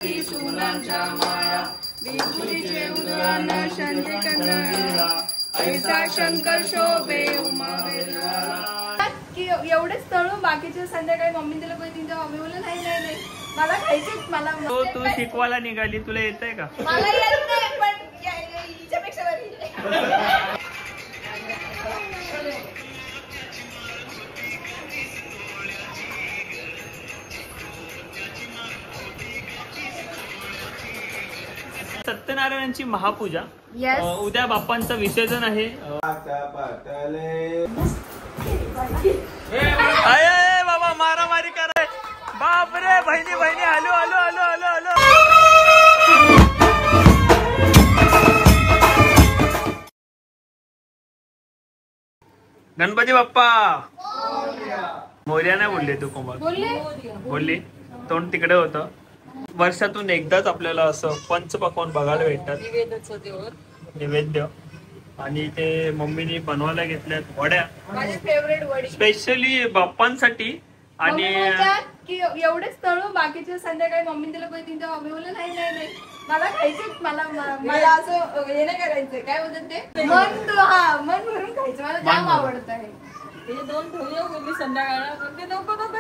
त्रिशूलांच्या माया विभूतीचे उद्यान चंद्रिकंद ऐसा शंकर शोभे उमावेला की एवढेच तळून बाकीचे संध्याकाळी मम्मी तिला काही तिच्या मम्मी बोलले नाही मला खायचेच मला तू शिकवायला निघाली तुला येतंय का? मला येत नाही पण हिच्यापेक्षा बरी सत्यनारायणांची महापूजा Yes. उद्या बाप्पांचं विसर्जन आहे. अय बाबा मारामारी कराय बापरे बहिणी आलो आलो आलो आलो आलो. गणपती बाप्पा मोरया नाही बोलले तू कोमल बोलली तोंड तिकडे होतं. वर्षातून एकदाच आपल्याला असं पंचपक्वान्न बघायला भेटतात नैवेद्य आणि ते मम्मीने बनवायला घेतल्यात वड्या माझी फेवरेट वडी स्पेशली बाप्पांसाठी. आणि एवढेच तळू बाकीचे संध्याकाळी मम्मी तिला काही तिच्या मम्मी बोलले नाही मला खायचेच मला असं हे नाही करायचंय काय बोलतात ते मन भरून खायचं मला जाम आवडत आहे. दोन ठेवूया संध्याकाळला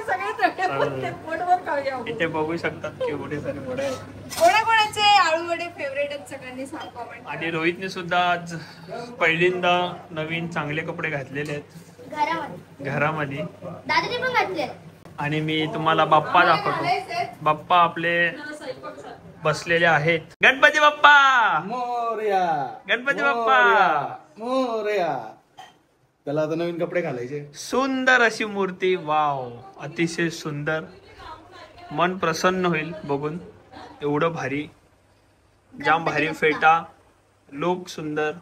सगळे पोटभर खाऊया. इथे बघू शकतात केवढे सारे वडे कोणाकोणाचे आळू वडे फेवरेट आहेत सगळ्यांनी सांगू. आणि रोहितने सुद्धा आज पहिल्यांदा नवीन चांगले कपडे घातलेले आहेत घरामध्ये दादाने पण घातले. आणि मी तुम्हाला बाप्पा दाखवतो. बाप्पा आपले बसलेले आहेत. गणपती बाप्पा मोरया गणपती बाप्पा मोरया. त्याला आता नवीन कपडे घालायचे. सुंदर अशी मूर्ती वाव अतिशय सुंदर. मन प्रसन्न होईल बघून. एवढं भारी जाम भारी फेटा लोक सुंदर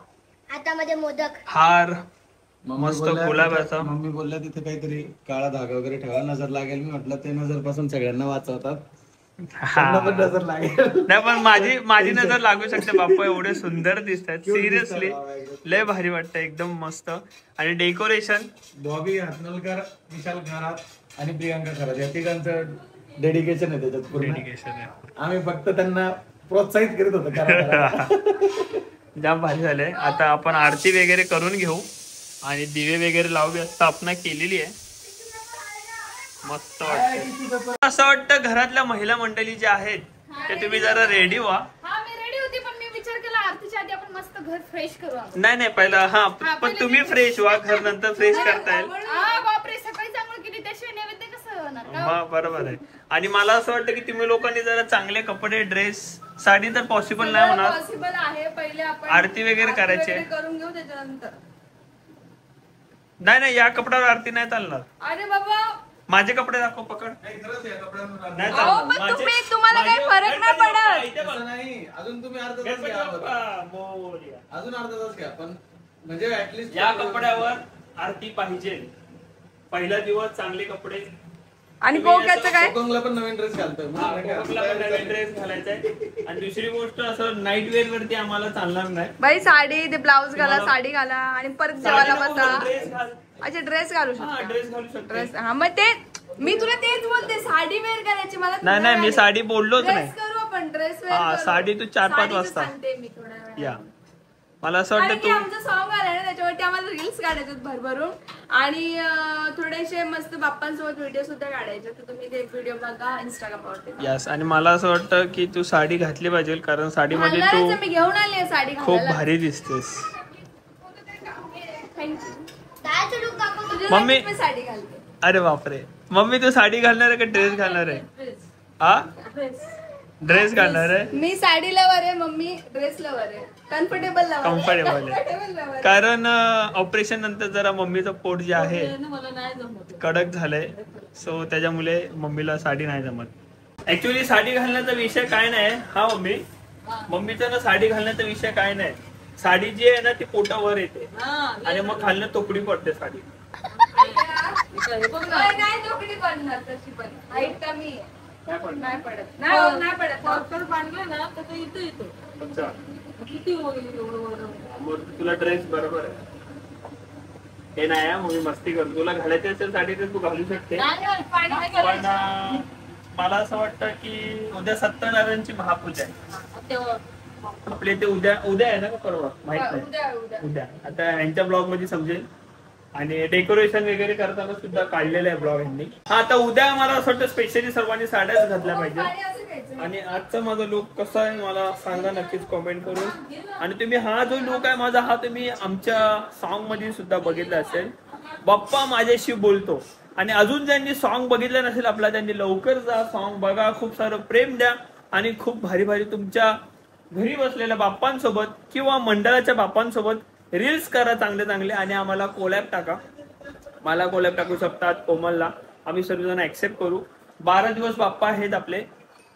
हातामध्ये मोदक हार मस्त गुलाबाचा. मम्मी बोलल्या तिथे काहीतरी काळा धागा वगैरे ठेवा नजर लागेल. मी म्हटलं ते नजर पासून सगळ्यांना वाचवतात. नजर लागेल नाही पण माझी नजर लागू शकते. बाप्पा एवढे सुंदर दिसतात. सिरियसली लय भारी वाटतं एकदम मस्त. आणि डेकोरेशन बॉबी हातनलकर विशाल खरात आणि प्रियांका खरात या तिघांचं डेडिकेशन आहे त्याच्यात. डेडिकेशन आहे. आम्ही फक्त त्यांना प्रोत्साहित करीत होतो. जाम भारी झालंय. आता आपण आरती वगैरे करून घेऊ आणि दिवे वगैरे लावूया. स्थापना केलेली आहे. मस्त वाटतं. असं वाटतं घरातल्या महिला मंडळी ज्या आहेत ते तुम्ही जरा रेडी व्हा. मी रेडी होती पण मी विचार केला आरतीच्या आधी आपण मस्त घर फ्रेश करू. नाही पहिला पण तुम्ही फ्रेश व्हा. घर नंतर फ्रेश करता येईल. बापरे सकाळी चांगलं केली त्याशिवाय नैवेद्य कसं होणार. बरोबर आहे. आणि मला असं वाटतं की तुम्ही लोकांनी जरा चांगले कपडे ड्रेस साडी तर पॉसिबल नाही होणार. पॉसिबल आहे. पहिले आपण आरती वगैरे करायची करून घेऊ त्याच्यानंतर. नाही या कपड्यावर आरती नाही चालणार. अरे बाबा माझे कपडे दाखव पकड. नाही तुम्हाला काही फरक नाही पडत. नाही अजून तुम्ही अर्धा तास घ्या. अजून अर्धा तास घ्या पण म्हणजे ऍटलीस्ट या कपड्यावर आरती पाहिजे. पहिला दिवस चांगले कपडे. आणि कोक्याचं काय कोकणला पण नवीन ड्रेस घालतोय. नवीन ड्रेस घालायचा. आणि दुसरी गोष्ट असं नाईट वेअर वरती आम्हाला चालणार नाही. बाई साडी ते ब्लाऊज घाला साडी घाला आणि परत जेवायला बसा. अच्छा ड्रेस घालू शकतो. ड्रेस घालू शकतो. ड्रेस हा मग ते मी तुला तेच बोलते साडी वेअर करायची. मला नाही मी साडी बोललोच नाही. करू आपण ड्रेस साडी तू 4-5 वाजता या. मला असं वाटतं आमचं सॉंग आलं ना त्याच्यावरती आम्हाला रील्स काढायचे भरभरून आणि थोडेसे मस्त बाप्पांसोबत व्हिडिओ सुद्धा काढायचे. तर तुम्ही ते व्हिडिओ बघा इंस्टाग्रामवरती. यस. आणि मला असं वाटतं की तू साडी घातली पाहिजे कारण साडीमध्ये तू मी घेऊन आली साडी खूप भारी दिसतेस. मम्मी साडी घालते. अरे बापरे मम्मी तू साडी घालणार आहे का ड्रेस घालणार आहे? ड्रेस घालणार आहे. मी साडी लवर आहे मम्मी ड्रेस लवर आहे. कम्फर्टेबल आहे. कारण ऑपरेशन नंतर जरा मम्मीचं पोट जे आहे कडक झालंय. सो त्याच्यामुळे मम्मीला साडी नाही जमत. ऍक्च्युली साडी घालण्याचा विषय काय नाही. मम्मीचा ना साडी घालण्याचा विषय काय नाही. साडी जी आहे ना ती पोटावर येते आणि मग खालनं तोकडी पडते साडी. काय तोकडी पडणार तशी पण हाईट कमी नाही पडत. नाही पडत बांधलं ना तर इथं येतो. किती तुला ड्रेस बरोबर आहे. हे नाही मग मी मस्ती करतो. तुला घालायची असेल साडी तर तू घालू शकते. पण मला असं वाटतं की उद्या सत्यनारायणची महापूजा आहे. आपले ते उद्या आहे ना का परवा माहित नाही. उद्या आता यांच्या ब्लॉग मध्ये समजेल. आणि डेकोरेशन वगैरे करताना सुद्धा काढलेलं आहे ब्लॉग यांनी. हा आता उद्या मला असं वाटतं स्पेशली सर्वांनी साड्याच घातल्या पाहिजे. आणि आजचा माझा लुक कसा आहे मला सांगा नक्कीच कॉमेंट करून. आणि तुम्ही हा जो लुक आहे माझा हा तुम्ही आमच्या सॉन्ग मध्ये सुद्धा बघितला असेल, बाप्पा माझ्याशी बोलतो. आणि अजून ज्यांनी सॉन्ग बघितलं नसेल आपला त्यांनी लवकर जा सॉन्ग बघा, खूप सारं प्रेम द्या आणि खूप भारी भारी तुमच्या घरी बसलेल्या बाप्पांसोबत किंवा मंडळाच्या बाप्पांसोबत रील्स करा चांगले चांगले. आणि आम्हाला कोलॅब टाका, मला कोलॅब टाकू शकतात, कोमलला, आम्ही सर्वजण ऍक्सेप्ट करू. 12 दिवस बाप्पा आहेत आपले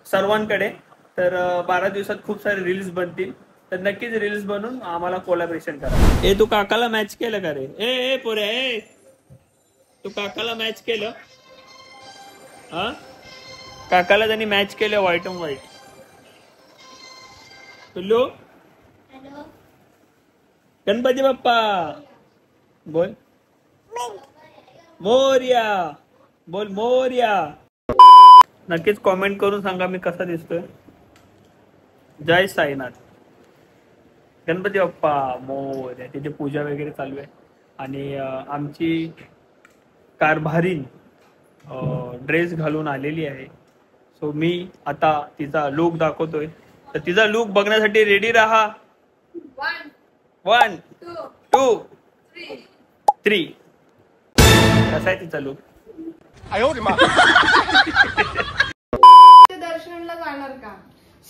सर्वांकडे, तर 12 दिवसात खूप सारे रील्स बनतील. तर नक्कीच रील्स बनवून आम्हाला कोलॅबरेशन करा. ए तू काकाला मॅच केलं का रे? ए पोऱ्या ए तू काकाला मॅच केलं? हा काकाला त्यांनी मॅच केलं व्हाईट अँड व्हाईट. पिल्लू गणपती बाप्पा बोल मोरया, बोल मोरया. नक्कीच कॉमेंट करून सांगा मी कसा दिसतोय. जय साईनाथ. गणपती बाप्पा मोरया. तिची पूजा वगैरे चालू आहे. आणि आमची कारभारीन ड्रेस घालून आलेली आहे. सो मी आता तिचा लुक दाखवतोय. तर तिचा लुक बघण्यासाठी रेडी राहा. 1 2 3. कसा आहे तिचा लुक? दर्शनला जाणार का?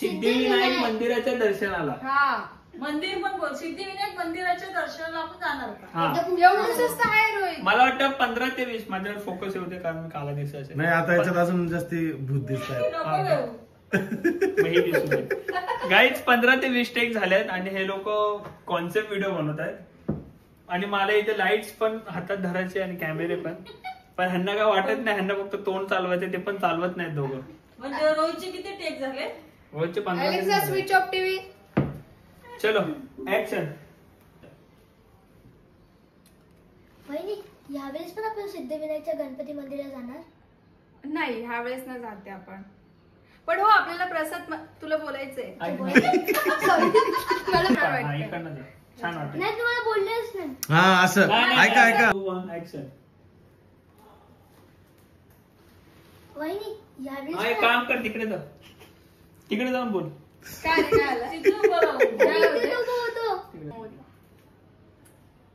सिद्धिविनायक मंदिराच्या दर्शनाला. हा मंदिर पण बोल. सिद्धिविनायक मंदिराच्या दर्शनाला आपण जाणार का? एवढं स्वस्त आहे रोहित? मला वाटतं 15 ते 20 माझ्यावर फोकस होते कारण काला दिवसाचे नाही. आता याच्यात अजून जास्ती भूत दिसत आहे. गाईज 15 ते 20 टेक झालेत आणि हे लोक कॉन्सेप्ट व्हिडिओ बनवत आहेत. आणि मला इथे लाईट्स पण हातात धरायचे आणि कॅमेरे पण ह्यांना काय वाटत नाही. ह्यांना फक्त तोंड चालवायचे, ते पण चालवत नाहीत दोघं. म्हणजे रोहितचे किती टेक झाले? रोजचे 15. Alexa switch off TV. चलो ऍक्शन. वहिनी यावेळेस पण आपण सिद्धिविनायकच्या गणपती मंदिरात जाणार? नाही ह्या वेळेस न जाते आपण. पण हो आपल्याला प्रसाद तुला बोलायचंय. छान वाटत. नाही तुम्हाला बोललेच नाही. हा असं ऐका ऍक्शन. वहिनी यावेळेस एक काम कर, तिकडे जाऊन बोल. काय रे, काय आलं?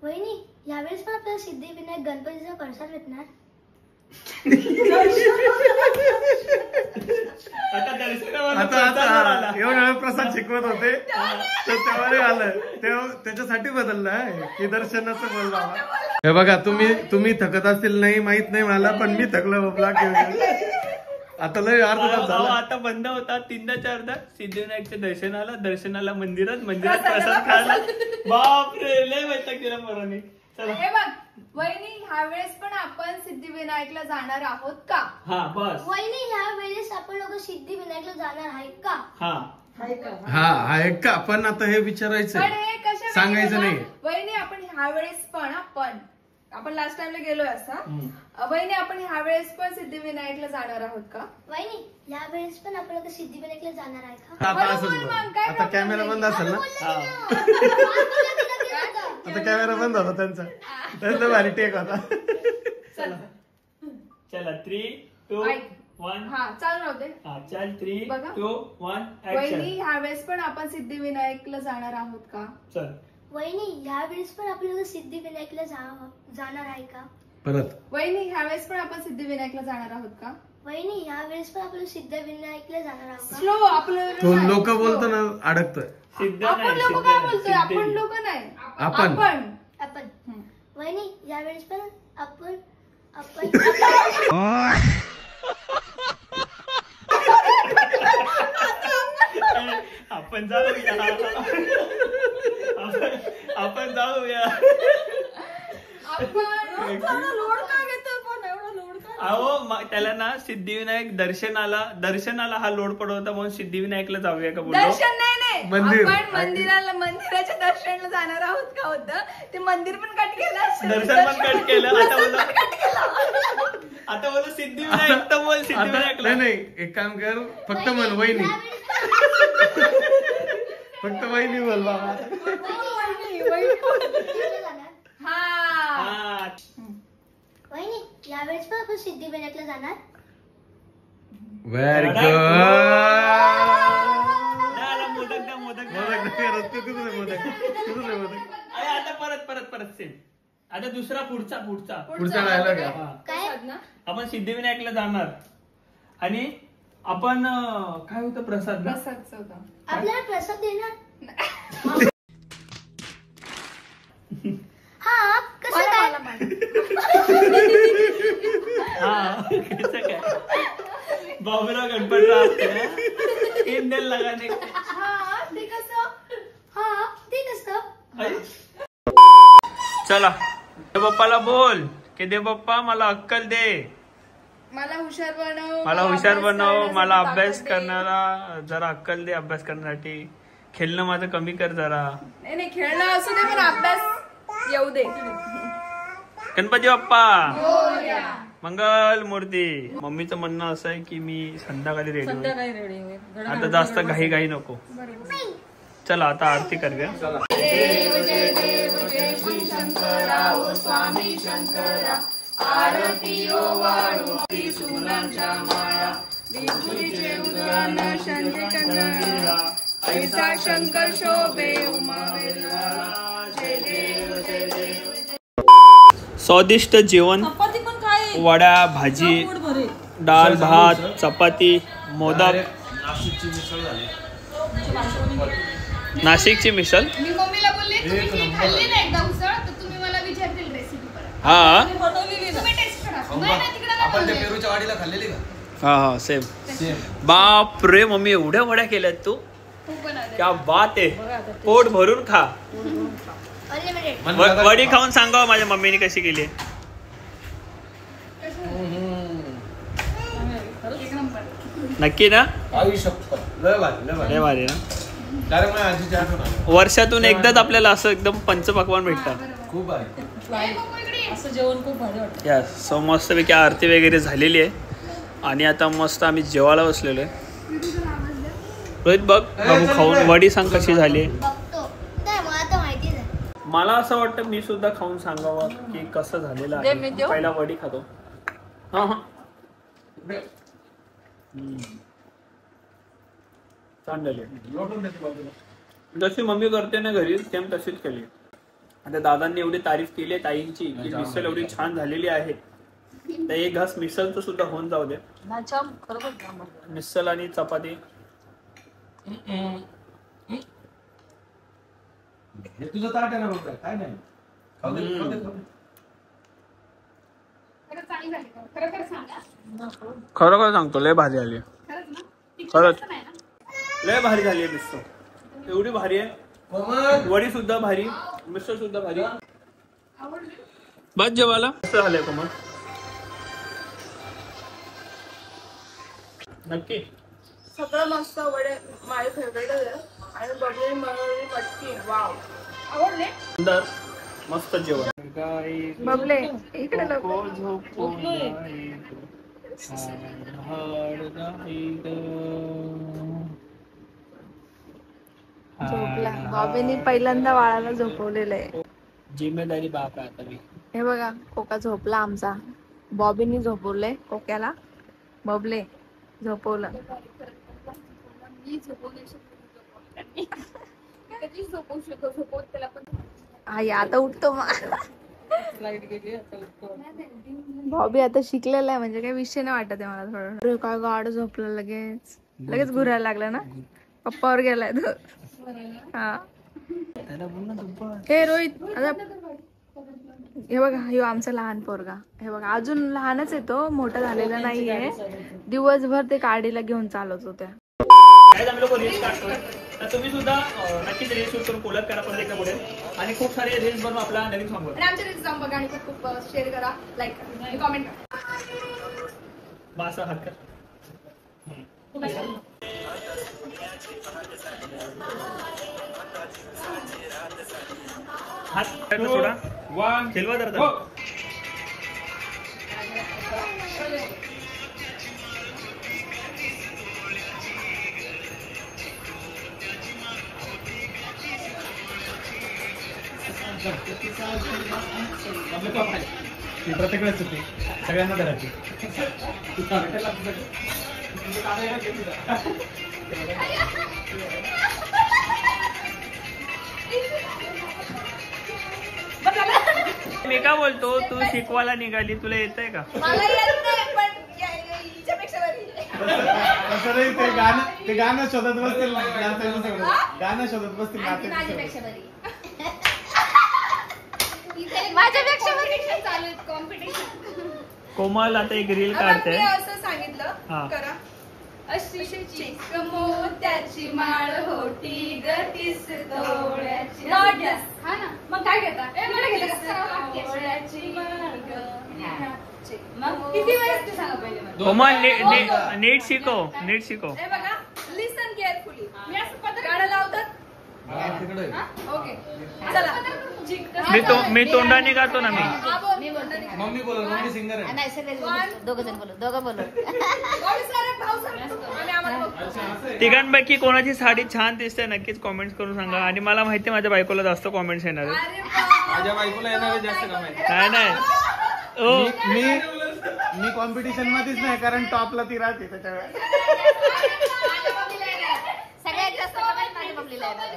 वहिनी यावेळेस पण आपल्याला सिद्धिविनायक गणपतीचा प्रसाद भेटणार? आता एवढा प्रसाद शिकवत होते तर तेव्हा आलं त्याच्यासाठी बदललं आहे की दर्शनाचं बोलला. हे बघा तुम्ही थकत असतील नाही माहित नाही मला, पण मी थकलो बाबला. आता लय अर्धा तास झाला. आता बंद होता 3-4 सिद्धिविनायकच्या दर्शनाला मंदिरात प्रसाद खायला. बापरे लय वैताग केला पोरांनी. चला हे बघ वहिनी ह्या वेळेस पण आपण सिद्धिविनायकला जाणार आहोत का? हा बस. वहिनी ह्या वेळेस आपण लोक सिद्धिविनायकला जाणार आहेत का? हा आहे का? पण आता हे विचारायचं पण हे कशा सांगायचं नाही. वहिनी आपण ह्या वेळेस पण आपण लास्ट टाइमला गेलोय असं. वहिनी आपण ह्या वेळेस पण सिद्धिविनायकला जाणार आहोत का? वहिनी या वेळेस पण आपण लोक सिद्धिविनायकला जाणार आहे का? आता असंच आता कॅमेरा बंद असेल ना. आता कॅमेरा बंद होता त्यांचा भारी टेक होता. चला 3 2 1. हा चालू राहते. हा चल 3 2 1 वहिनी ऍक्शन. ह्या वेळेस पण आपण सिद्धिविनायकला जाणार आहोत का? चल. वहिनी या वेळेस पण आपण लोक सिद्धिविनायकला जाणार आहे का? परत. वहिनी ह्या वेळेस पण आपण सिद्धिविनायकला जाणार आहोत का? वहिनी या वेळेस पण आपण सिद्धिविनायकला जाणार आहोत का? स्लो आपलं तो लोक बोलतो ना अडकतोय. आपण लोक काय बोलतोय? आपण लोक नाही आपण वहिनी या वेळेस पण आपण आपण जाऊया. आपण जाऊया. लोड का घेतो पण एवढा लोड का? अहो त्याला ना सिद्धिविनायक दर्शनाला हा लोड पडत होता म्हणून सिद्धिविनायकला जाऊया का बोललो. दर्शन नाही मंदिर. आपण मंदिराच्या दर्शनाला जाणार आहोत का होतं ते मंदिर पण कट केलं दर्शन पण कट केलं. केलं. आता बोल सिद्धिविनायक तर बोल सिद्धिविनायकला. नाही एक काम कर फक्त म्हण वहिनी. फक्त वहिनी बोल बाबा. हा वहिनी यावेळेस पण आपण सिद्धिविनायकला जाणार. Very good. आता परत सेम. आता दुसरा पुढचा डायलॉग आहे. काय आपण सिद्धिविनायकला जाणार आणि आपण काय होतं प्रसाद ना? आपल्याला प्रसाद देणार. हा कसं काय काय बाबूराव गणपतराव इंडियन लगाने. ते कसं चला देव बाप्पाला बोल की देव बाप्पा मला अक्कल दे, मला हुशार बनव, मला अभ्यास करणारा जरा अक्कल दे, अभ्यास करण्यासाठी. खेळणं माझं कमी कर जरा. नाही खेळणं असू दे पण अभ्यास येऊ दे. गणपती बाप्पा मंगल मूर्ती. मम्मीचं म्हणणं असं आहे की मी संध्याकाळी रेडी होईल, आता जास्त घाई नको. चला आता आरती करूया. देव जय देव जय श्री शंकरा ओ स्वामी शंकरा, आरती ओ वाळू त्रिशूलांच्या माळा, विभूतीचे उद्यान शंकरा, ऐसा शंकर शोभे उमावेला. जय देव जय देव. स्वादिष्ट जेवण, चपाती पण काय वड्या, भाजी, डाळ भात, चपाती, मोदक. नाशिकची मिसळ. मी मम्मीला बोलले तुम्ही खाल्ली ना एकदा उसळ तर तुम्ही मला विचारतील रेसिपी परत. हा तुम्ही टेस्ट करा. नाही तिकडे आपण त्या पेरूच्या वाडीला खाल्लेली का? हा सेम. बाप रे मम्मी एवढ्या वड्या केल्यात तू, क्या बात आहे. पोट भरून खा. वडी खाऊन सांगा माझ्या मम्मीने कशी केली. नक्की ना? लय भारी ना. कारण माझ्या आजीची आठवण आली. वर्षातून एकदाच आपल्याला असं एकदम पंचपक्वान भेटतात. खूप भारी. असं जेवण खूप भारी वाटतं. या सो मस्तपैकी आरती वगैरे झालेली आहे आणि आता मस्त आम्ही जेवायला बसलेलो आहे. रोहित बघ बाबू खाऊन वडी सांग कशी झाली. बघतो नाही मला तर माहितीच आहे. मला असं वाटतं मी सुद्धा खाऊन सांगावं की कसं झालेलं आहे. पहिला वडी खातो. हा जशी मम्मी करते ना घरी सेम तशीच केली. आता दादांनी एवढी तारीफ केली आहे ताईंची की मिसळ एवढी छान झालेली आहे, तर एक घास मिसळचं सुद्धा होऊन जाऊ दे. मिसळ आणि चपाती. हे तुझं ताट आहे ना बघ, काय नाही. खाऊ दे, खाऊ दे, खाऊ दे. खरं सांगतो लय भारी आली. खरंच लय भारी झाली आहे मिसळ. एवढी भारी आहे. वडी सुद्धा भारी, मिसळ सुद्धा भारी. बस जेवायला मस्त झालंय कोमल. नक्की सगळं मस्त. वडे माझे फेवरेट आणि बबली मटकी. वाव आवडले. सुंदर मस्त जेवण. बबले इकडे झोपला. बॉबीनी पहिल्यांदा बाळाला झोपवलेलं आहे. जिम्मेदारी बाप आहे आता मी. हे बघा कोका झोपला आमचा. बॉबीनी झोपवलंय कोक्याला. बबले झोपवलं. आई आता उठतो मग. बॉबी आता शिकलेला आहे म्हणजे काही विषय नाही वाटत आहे मला. थोडं काय गाड झोपलं लगेच घुरायला लागला ना. पप्पावर गेलाय तो. हा हे रोहित आता हे बघा ह्यो आमचा लहान पोरगा. हे बघा अजून लहानच येतो, मोठा झालेला नाहीये. दिवसभर ते गाडीला घेऊन चालत होत्या. आम्ही लोक रील्स काढतोय तर तुम्ही सुद्धा नक्कीच रील्स शूट करून कोलॅब करा पण पुढे आणि खूप सारे रील्स बनवा आपला नवीन सॉन्ग. आमच्या रील्स बघा आणि खूप शेअर करा, लाईक करा, कॉमेंट करा. मासा हात कर. हात थोडा खेळवा जरा. प्रत्येकडेच होती सगळ्यांना धरायची. मी का बोलतो तू शिकवायला निघाली तुला येतंय का? मला येत नाही, पण हिच्यापेक्षा बरी. तसं नाही, ते गाणं शोधत बसतील नाचायला सगळं. गाणं शोधत बसतील नाचायला. माझ्यापेक्षा बरी. माझ्यापेक्षा बरी चालू आहे कॉम्पिटिशन. कोमल आता एक रील काढते. असं सांगितलं हा. करा. अशी चिक मोत्याची माळ होती गतीस तोळ्याची. हा ना, मग काय घेता? मग किती वेळेस ते सांगा पहिले मला. कोमल नीट शिकव. हे बघा, लिसन केअरफुली. मी असं पदर गाणं लावतात. ओके, चला. मी तोंडाने गातो ना मी. मम्मी बोलो, मम्मी सिंगर आहे. नाही सगळे दोघं बोलू. तिघांपैकी कोणाची साडी छान दिसते नक्कीच कॉमेंट्स करून सांगा. आणि मला माहिती आहे माझ्या बायकोला जास्त कॉमेंट्स येणार आहेत. माझ्या बायकोला येणार जास्त कमेंट. नाही ओ मी कॉम्पिटिशन मध्येच नाही, कारण टॉपला ती राहते त्याच्यावेळेस. सगळ्यात जास्त कमेंट माझ्या मम्मीला येणार.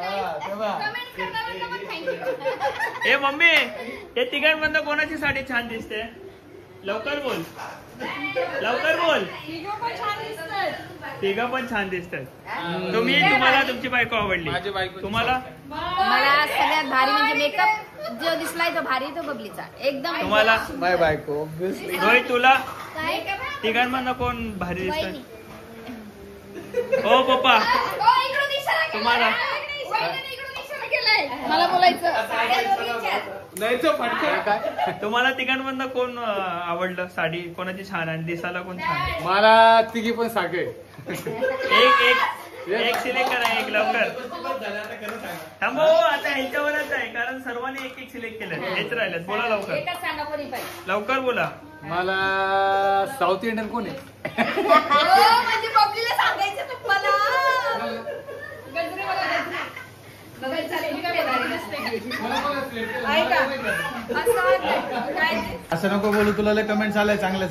ए मम्मी, या तिघांमधनं कोणाची साडी छान दिसते? लवकर बोल. तिघं पण छान दिसतात. तुम्हाला तुमची बायको आवडली? माझी बायको. तुम्हाला? मला सगळ्यात भारी म्हणजे मेकअप जो दिसलाय तो भारी, तो बबलीचा एकदम. तुम्हाला? माय बायको ऑब्विसली. रोहित तुला? तिघांमधनं कोण भारी दिसत? ओ पप्पा तुम्हाला? मला बोलायचं. नाही तो फटका काय. तुम्हाला तिघांमधनं कोण आवडलं? साडी कोणाची छान आणि दिसायला कोण छान? मला तिघी पण साखे. एक सिलेक्ट करा, एक लवकर. थांबो, आता ह्याच्यावरच आहे कारण सर्वांनी एक सिलेक्ट केलं. हेच राहिलं. बोला लवकर. लवकर बोला. मला साऊथ इंडियन कोण आहे? म्हणजे बबलीला सांगायचं तुम्हाला. असं नको बोलू, तुला लय कमेंट्स आलाय चांगल्या.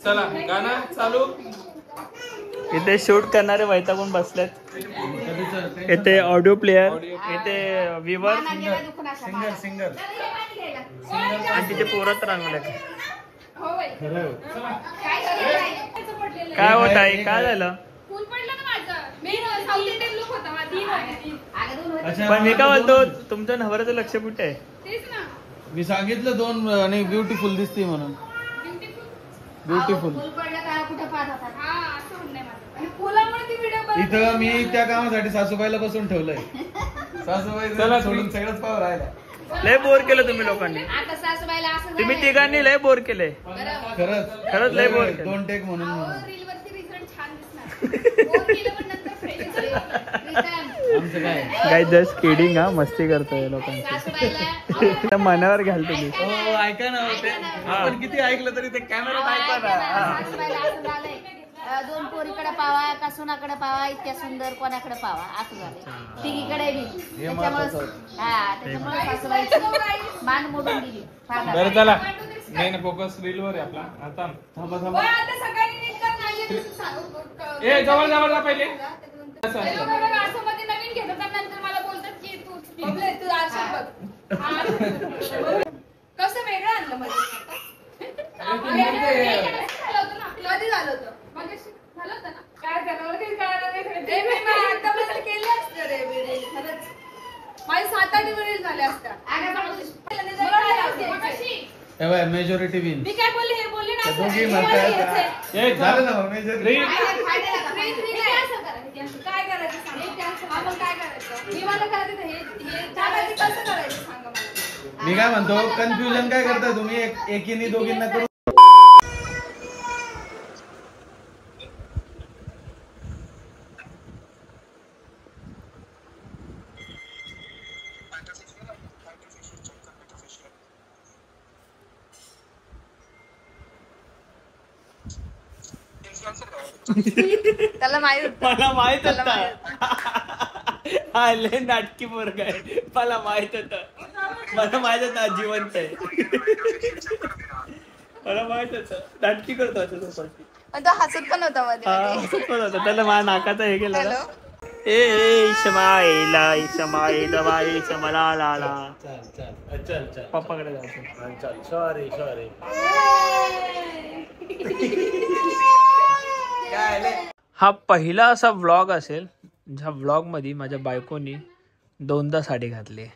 चला गाणं चालू. इथे शूट करणारे वैतागून बसलेत. इथे ऑडिओ प्लेअर, इथे व्ह्यूअर सिंगर आणि तिथे पोरत रांगले. काय होत आहे? काय झालं? पण मी काय बोलतो, तुमच्या नवऱ्याचं लक्ष कुठे आहे? मी सांगितलं 2 आणि ब्युटिफुल दिसते म्हणून. ब्युटिफुल. इथं मी त्या कामासाठी सासूबाईला बसून ठेवलंय. सासूबाई चला सोडून सगळंच पाव राहिला. लय बोर केलं तुम्ही लोकांनी. तुम्ही तिघांनी लय बोर केले. खरंच लय बोर केलं. 2 टेक म्हणून. आमचं काय जस्ट किडिंग. हा, मस्ती करतोय लोकांची. मनावर घाल तुम्ही. हो, ऐका ना होते. आपण किती ऐकलं तरी ते कॅमेरा ऐका ना. 2 पोरीकडे पावा का सुनाकडे पावा, इतक्या सुंदर कोणाकडे पावा असं झालं. तिघीकडे बी. त्याच्यामुळे सासूबाईची मान मोडून गेली. बरं चला. मेन फोकस रील वर आहे आपला. आता थांबा. ए जवळ जा पहिले. कसं वेगळं आणलं मध्ये? कधी झालं होतं? झालं होतं ना? काय करावं ते कळालं नाही. आतापर्यंत केले असते रे वीडिओ. खरंच माझे 7-8 व्हिडिओ झाले असतात. Majority win. मी काय बोलले हे बोलले त्या दोघी म्हणतात एक झालं ना मम्मी जरी काय करायचं सांगा. आपण काय करायचं मी मला करायचं हे कसं करायचं सांगा मला. मी काय म्हणतो कन्फ्युजन काय करता तुम्ही एकीने दोघींना करू त्याला माहित होतं. मला माहित त्याला होता हा लय नाटकी पोरगा आहे. मला माहित होत जिवंत आहे. मला माहित होत नाटकी करतो आणि तो हसत पण होता मध्ये त्याला माझ्या नाकाचा हे केलं हॅलो चल पप्पाकडे जायचं. चल सॉरी हा पहिला असा व्लॉग असेल ज्या व्लॉग मध्ये माझ्या बायकोनी 2दा साडी घातली.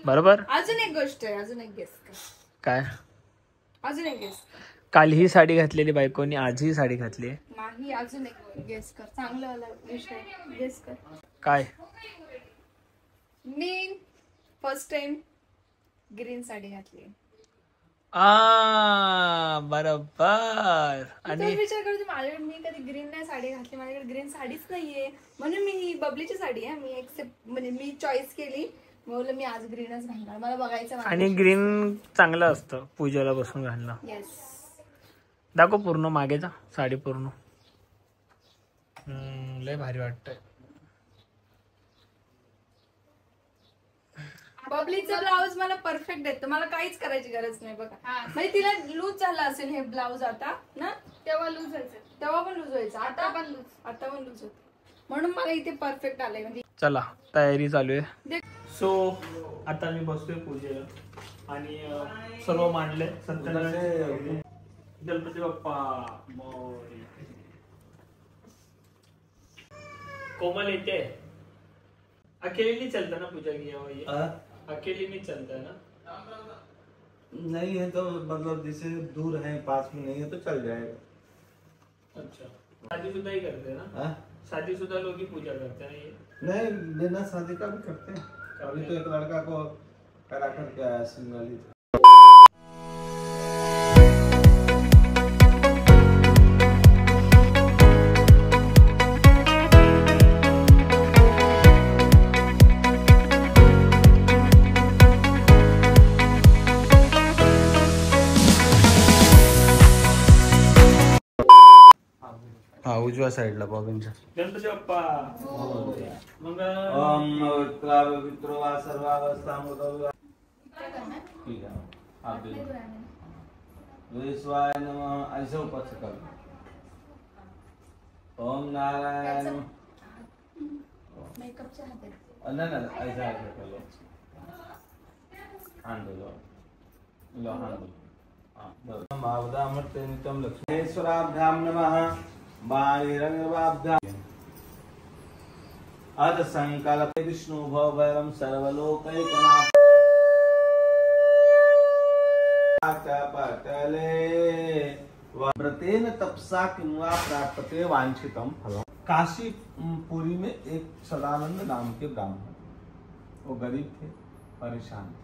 बरोबर. अजून एक गोष्ट आहे. अजून एक गेस कर. काय अजून एक गेस काल ही साडी घातलेली बायकोनी आज ही साडी घातली. नाही. अजून एक गेस कर. चांगलं वाला विषय गेस कर. काय मी फर्स्ट टाइम ग्रीन साडी घातली. बरोबर. आणि विचार करतो माझ्याकडे मी कधी ग्रीन नाही साडी घातली. माझ्याकडे ग्रीन साडीच नाहीये म्हणून मी ही बबलीची साडी आहे. मी एक्सेप्ट म्हणजे मी चॉईस केली. बोललं मी आज ग्रीनच घालणार. मला बघायचं. आणि ग्रीन चांगलं असतं पूजेला बसून घालणं. येस. दाखव पूर्ण मागेचा साडी पूर्ण. लय भारी वाटतंय. बबलीचा ब्लाऊज मला परफेक्ट येतो. मला काहीच करायची गरज नाही बघा. म्हणजे तिला लूज झाला असेल हे ब्लाऊज आता ना. तेव्हा लूज व्हायचं. तेव्हा पण लूज व्हायचं. आता पण लूज होत. म्हणून मला इथे परफेक्ट आलंय. म्हणजे चला तयारी चालू आहे. सो आता मी बसतोय पूजेला आणि सर्व मांडले. सत्यनारायण गणपती बाप्पा मोरया. कोमल येते. अकेले नहीं चलता ना पूजा किया. अकेले नहीं चलता ना. नहीं है तो मतलब जैसे दूर है 5 में नहीं है तो चल जाएगा. अच्छा शादीशुदा ही करते हैं ना. शादीशुदा लोग ही पूजा करते हैं ये. नहीं बिना शादी का भी करते हैं. अभी तो एक लड़का को करा करके आया सिंगल. हा उजव्या साईडला बॉबिनच्या. गणपती बाप्पा मग पवित्रो वा सर्वावस्था ठीक है. आप विश्वाय नमः ऐसे ऊपर से कर. ओम नारायण. मेकअपच्या हातात. नहीं ऐसा ऐसा कर लो. हाथ दो हाथ दो. भावदामर्ते नित्यं लक्ष्मीश्वराभ्याम नमः. बाणीरंगवाभ्याम. अध संकल्प विष्णु भवभयं सर्वलोकैकनाथ. पटले व्रतेन तपसा किंवा प्राप्यते वांछितं फलम्. काशी पुरी में एक सदानंद नाम के ब्राह्मण. वो गरीब थे, परेशान थे.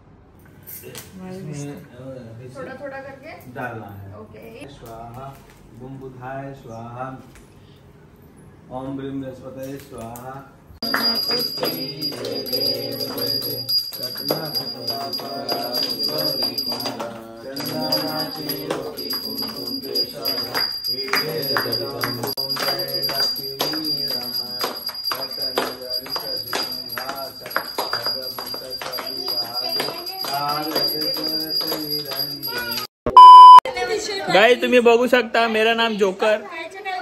थोड़ा थोड़ा करके डालना है. ओके. स्वाहा गुम बुधाय स्वाहा. ओम ब्रीम बृहस्पतये स्वाहा. गाइस तुम्ही बघू शकता मेरा नाम जोकर.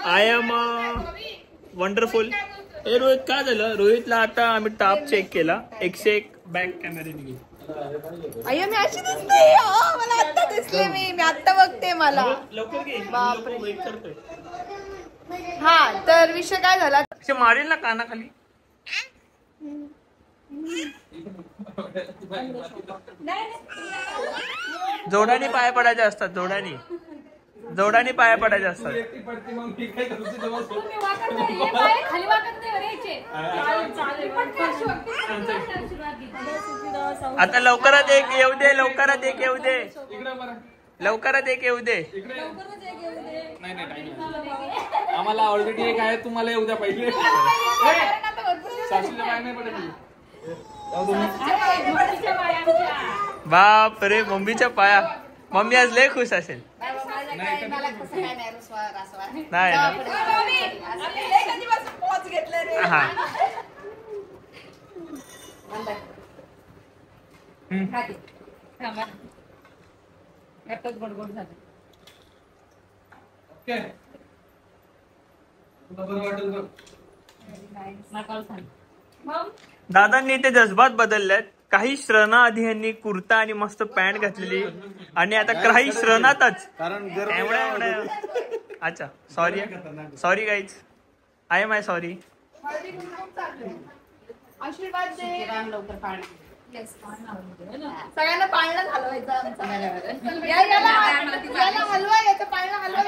I am wonderful. हे रोहित काय झालं. रोहितला आता आम्ही टाप चेक केला. 101 बॅक कॅमेऱ्याने गेली. अय्या मी अशी दिसते. मला आता दिसले. मी आता बघते. मला लवकर घे. बापरे. वेट करतोय. हा तर विषय काय झाला. मारेल ना कानाखाली. जोडाने पाया पडायचे असतात. जोडाने पाया पडायचे असतात. खाली वाकत नाही बरं आता लवकरात एक येऊ दे. लवकरात एक येऊ दे. लवकरात एक येऊ दे. आम्हाला ऑलरेडी एक आहे, तुम्हाला येऊ द्या पाहिजे. सासूच्या पाय नाही पडत. बाप रे, मम्मीच्या पाया. मम्मी आज लय खुश असेल. नाही ना. हा दादांनी ते जज्बात बदललेत. काही श्रणाआधी यांनी कुर्ता आणि मस्त पॅन्ट घातलेली आणि आता काही श्रणातच एवढ्या अच्छा sorry guys. I am sorry. आशीर्वाद दे. सगळ्यांना पाळणं घालवायचं. याला हलवा, याचं पाळणं हलवा.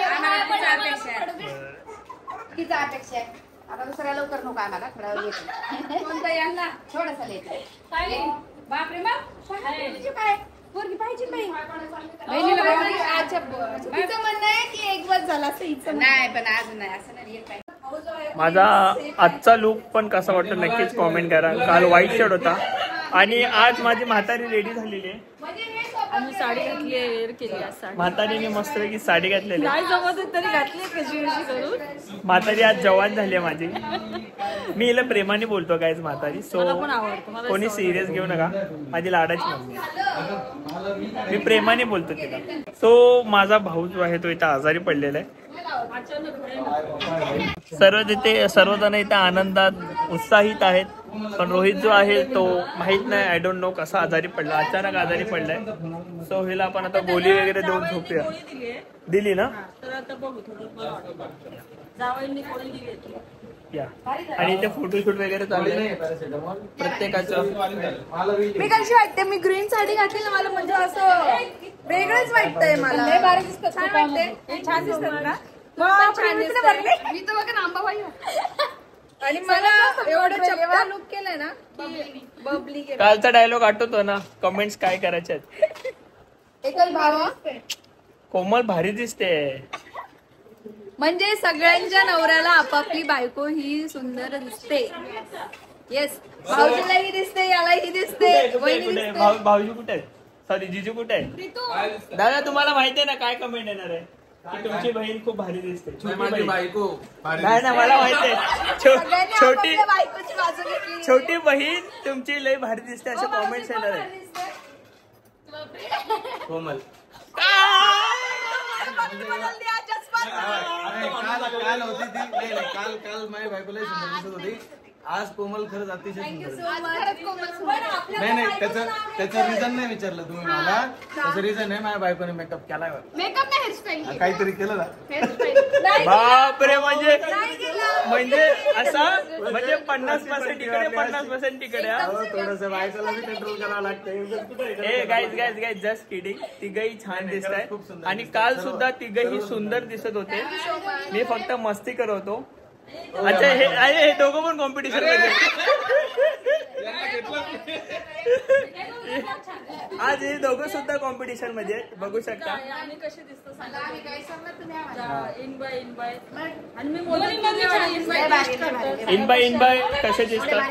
किती अपेक्षा आहे आता दुसऱ्या लवकर नको आम्हाला थोडा वेळ येतो. कोणता यांना थोडंसं लेट आहे. बापरे मग काय पोरगी पाहिजे नाही. तिचं म्हणणं आहे की एक बस झाला असं हिचं नाही पण अजून नाही असं नाही काय. माझा आजचा लुक पण कसा वाटतो नक्कीच कॉमेंट करा. काल व्हाईट शर्ट होता आणि आज माझी म्हातारी रेडी झालेली आहे. आम्ही साडी घातली आहे, वेअर केली आहे साडी. म्हातारीने मस्तपैकी साडी घातलेली. नाही जमत तरी घातली कशी कशी करून. म्हातारी आज जवान झाली आहे माझी. मी हिला प्रेमाने बोलतो गाईज म्हातारी. सो मला पण आवडतं. मला कोणी सिरियस घेऊ नका. माझी लाडाची मम्मी. मी प्रेमाने बोलतो तिला. सो माझा भाऊ जो आहे तो इथं आजारी पडलेला आहे. सर्वजण इथे आनंदात उत्साहित आहेत. पण रोहित जो आहे तो माहित नाही, आय डोंट नो कसा आजारी पडला. अचानक आजारी पडलाय. सो हिला आपण आता गोळी वगैरे देऊन झोपूया. दिली ना. तर आता बघू थोडं बरं वाटतं. जावईंनी गोळी दिली. या आणि इथे फोटोशूट वगैरे चालू आहे प्रत्येकाचं. मी कशी वाटते, मी ग्रीन साडी घातली ना, मला म्हणजे असं वेगळंच वाटतंय. मला छान वाटते. छान दिसतात ना. छान दिसतंय. मी तर बघा ना अंबाबाई. आणि मला एवढं चपटा लुक केलंय ना की बबली केलं. कालचा डायलॉग आठवतो ना. कमेंट्स काय करायचे आहेत. एकच भाव कोमल भारी दिसते. म्हणजे सगळ्यांच्या नवऱ्याला आपापली बायको ही सुंदर दिसते. येस, भाऊजीलाही दिसते, यालाही दिसते, वहिनी दिसते. भाऊजी कुठे आहेत. सॉरी जिजू कुठे आहे. दादा तुम्हाला माहिती आहे ना काय कमेंट येणार आहे की तुमची बहीण खूप भारी दिसते. माझी बायको नाही ना, मला माहिती आहे. सगळ्यांनी आपापल्या बायकोची बाजू घेतली. छोटी बहीण तुमची लय भारी दिसते असे कॉमेंट्स येणार आहे. कोमल काल होती ती. काल माझ्या बायकोला सुंदर दिसत होती. आज कोमल खरंच अतिशय सुंदर. नाही त्याचं रिझन नाही विचारलं तुम्ही मला. त्याचं रिझन आहे माझ्या बायकोने मेकअप केलाय. मेकअप नाही, हेअरस्टाईल. काहीतरी केलं ना. बापरे. म्हणजे असा म्हणजे 50% इकडे 50% तिकडे. थोडस बायकोला बी कंट्रोल करावं लागतं. Guys just kidding. तिघही छान दिसत आहे आणि काल सुद्धा तिघही सुंदर दिसत होते. मी फक्त मस्ती करत होतो. अच्छा हे दोघं पण कॉम्पिटिशन मध्ये. आज हे दोघं सुद्धा कॉम्पिटिशन मध्ये बघू शकता. आम्ही कसे दिसतो सांगा. इन बाय इन बाय कसे दिसतात.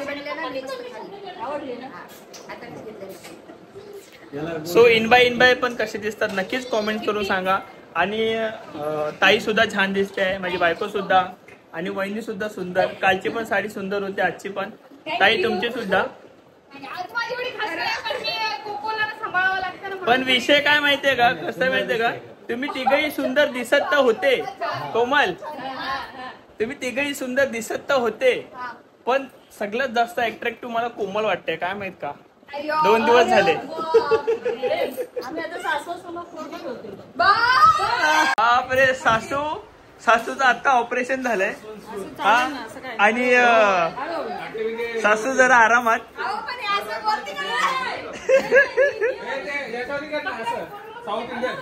सो इन बाय पण कसे दिसतात नक्कीच कॉमेंट करून सांगा. आणि ताई सुद्धा छान दिसते, माझी बायको सुद्धा, आणि वहिनी सुद्धा सुंदर. कालची पण साडी सुंदर होती, आजची पण. ताई तुमची सुद्धा. पण विषय काय माहितीये का, कसं माहितीये का, तुम्ही तिघही सुंदर दिसत तर होते. कोमल तुम्ही तिघही सुंदर दिसत तर होते, पण सगळ्यात जास्त अट्रॅक्टिव्ह मला कोमल वाटते. काय माहित का, 2 दिवस झाले. बापरे. सासूचं आता ऑपरेशन झालंय. हा आणि सासू जरा आरामात. साऊथ इंडियन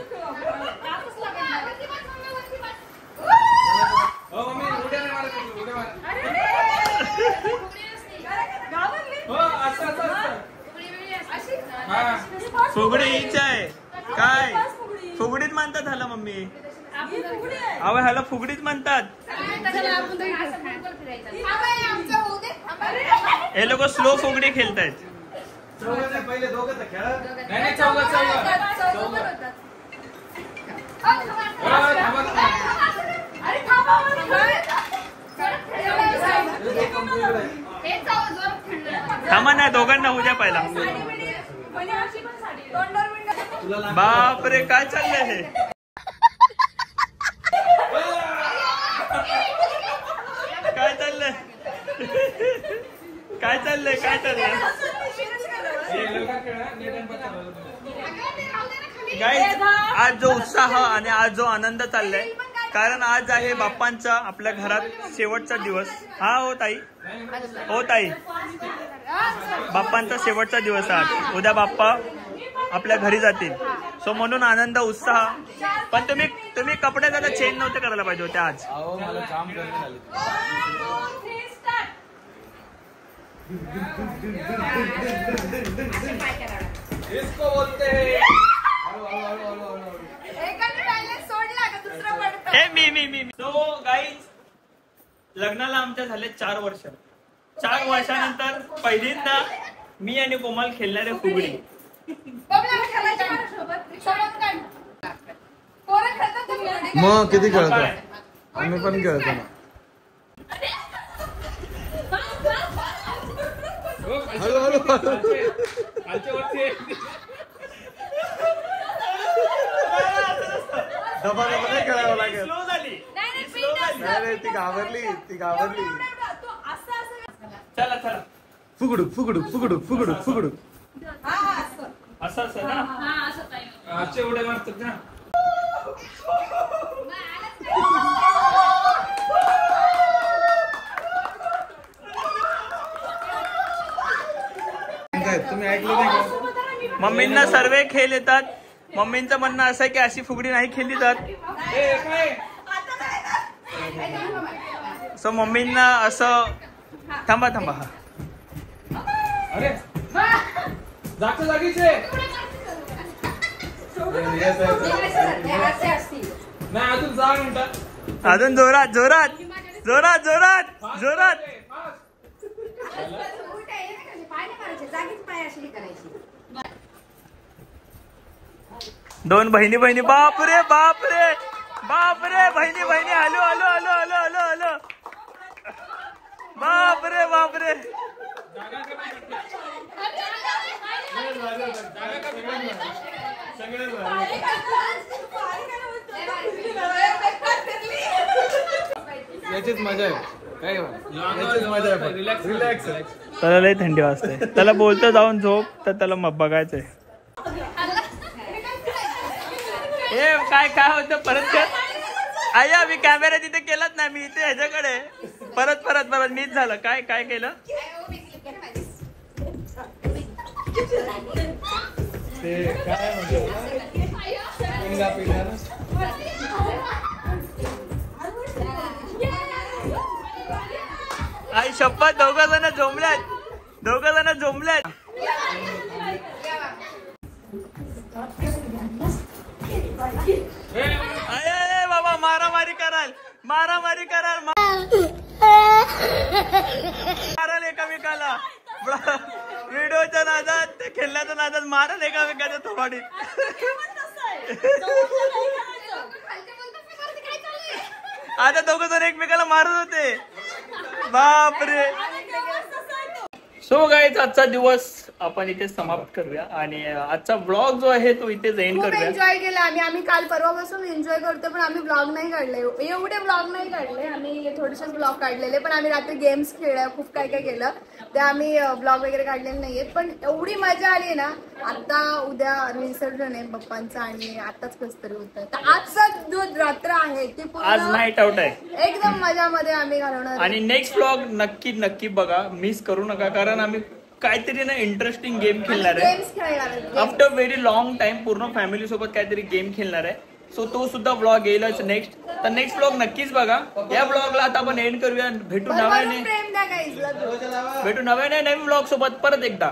फुगडी हीच आहे काय फुगडीत म्हणतात ह्याला मम्मी अवे ह्याला फुगडीत म्हणतात हे लोक स्लो फुगडी खेळतायत पहिले दोघं खेळा थांबा नाही दोघांना उद्या पहिला बापरे काय चाललंय हे काय चाललंय काय चाललंय काय चाललंय गाईज आज जो उत्साह आणि आज जो आनंद चाललाय कारण आज आहे बाप्पांचा आपल्या घरात शेवटचा दिवस हा हो ताई बाप्पांचा शेवटचा दिवस आज उद्या बाप्पा आपल्या घरी जातील सो म्हणून आनंद उत्साह पण तुम्ही कपडे आता चेंज नव्हते करायला पाहिजे होते आज मला काम मी सो गाईज लग्नाला आमच्या झाले 4 वर्ष 4 वर्षानंतर पहिल्यांदा मी आणि कोमल खेळणारे फुगडी मग किती खेळतो आम्ही पण खेळतो ना डबा नाही खेळावं लागेल स्लो झाली नाही ती घाबरली चला चला फुगडू फुगडू फुगडू फुगडू फुगडू असं असं ना आजचे उड्या मारतात ना तुम्ही ऐकलं नाही का मम्मींना सर्व खेळ येतात मम्मींचं म्हणणं असं आहे की अशी फुगडी नाही खेळली जात सो मम्मींना असं थांबा हा अरे जागच्या जागीच आहे नाही अजून जा म्हणतात अजून जोरात जोरात जोरात जोरात जोरात दोन बहिणी बापरे बापरे बापरे बहिणी hello hello hello hello hello hello बापरे बापरे याचीच मजा आहे काय याचीच मजा आहे रिलॅक्स त्याला लई थंडी वाजते त्याला बोलतो जाऊन झोप तर त्याला बघायचंय ए काय काय होतं परत कर आया मी कॅमेरा तिथे केलाच नाही मी इथे ह्याच्याकडे परत मीच झालं काय काय केलं ते काय म्हणतो आई शपथ दोघ जण झोंबल्यात अरे बाबा मारामारी कराल माराल एकामेकाला व्हिडिओच्या नादात ते खेळण्याच्या नादात माराल एकामेकाच्या थोबाडीत आता दोघ जण एकमेकाला मारत होते बापरे सो गाईज आजचा दिवस आपण इथे समाप्त करूया आणि आजचा ब्लॉग जो आहे तो इथे एंड करूया एन्जॉय केला आम्ही काल परवापासून एन्जॉय करतो पण आम्ही ब्लॉग नाही काढले एवढे ब्लॉग नाही काढले आम्ही थोडेसेच ब्लॉग काढलेले पण आम्ही रात्री गेम्स खेळल्या खूप काय काय केलं ते आम्ही ब्लॉग वगैरे काढलेले नाहीयेत पण एवढी मजा आली ना आता उद्या विसर्जन आहे बाप्पांचं आणि आताच कसं तरी होतं तर आजचा जो रात्र आहे ती आज नाईट आउट आहे एकदम मजामध्ये आम्ही घालवणार आणि नेक्स्ट ब्लॉग नक्की बघा मिस करू नका कारण आम्ही काहीतरी ना इंटरेस्टिंग गेम खेळणार आहे. गेम्स खेळणार आफ्टर व्हेरी लॉंग टाइम पूर्ण फॅमिली सोबत काहीतरी गेम खेळणार आहे. सो तो सुद्धा ब्लॉग येईलच नेक्स्ट. तर नेक्स्ट ब्लॉग नक्कीच बघा. या ब्लॉगला आता आपण एंड करूया. भेटू नव्याने प्रेम द्या guys. नवीन ब्लॉग सोबत परत एकदा.